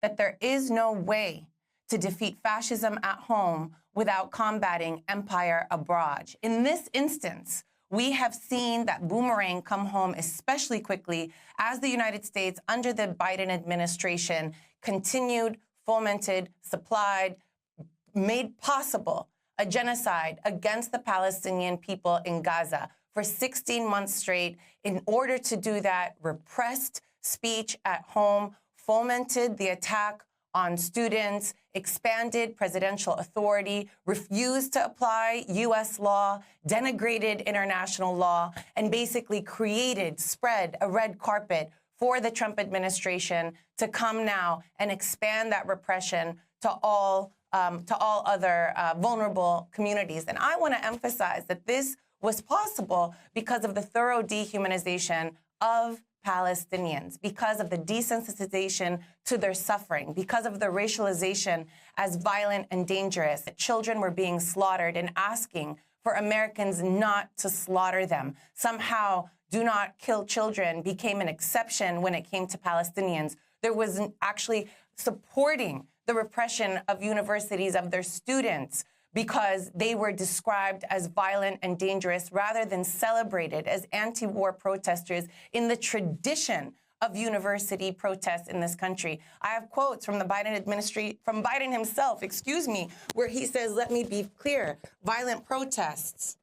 that there is no way to defeat fascism at home without combating empire abroad. In this instance, we have seen that boomerang come home especially quickly as the United States, under the Biden administration, continued, fomented, supplied, made possible a genocide against the Palestinian people in Gaza for 16 months straight. In order to do that, repressed speech at home, fomented the attack on students, expanded presidential authority, refused to apply U.S. law, denigrated international law, and basically spread a red carpet for the Trump administration to come now and expand that repression to all other vulnerable communities. And I want to emphasize that this was possible because of the thorough dehumanization of Palestinians, because of the desensitization to their suffering, because of the racialization as violent and dangerous. Children were being slaughtered, and asking for Americans not to slaughter them. Somehow, do not kill children became an exception when it came to Palestinians. There was actually supporting the repression of universities, of their students, because they were described as violent and dangerous rather than celebrated as anti-war protesters in the tradition of university protests in this country. I have quotes from the Biden administration, from Biden himself, where he says, let me be clear, violent protests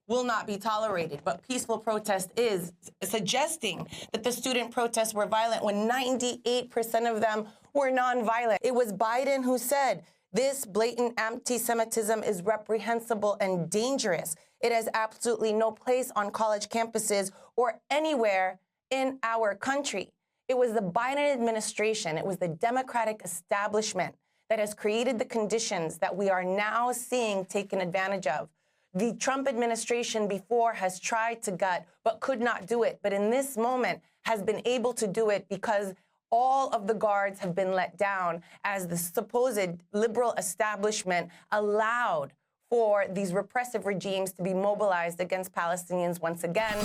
will not be tolerated, but peaceful protest is, suggesting that the student protests were violent when 98% of them were nonviolent. It was Biden who said, this blatant anti-Semitism is reprehensible and dangerous. It has absolutely no place on college campuses or anywhere in our country. It was the Biden administration, it was the Democratic establishment that has created the conditions that we are now seeing taken advantage of. The Trump administration before has tried to gut, but could not do it. But in this moment has been able to do it because all of the guards have been let down as the supposed liberal establishment allowed for these repressive regimes to be mobilized against Palestinians once again.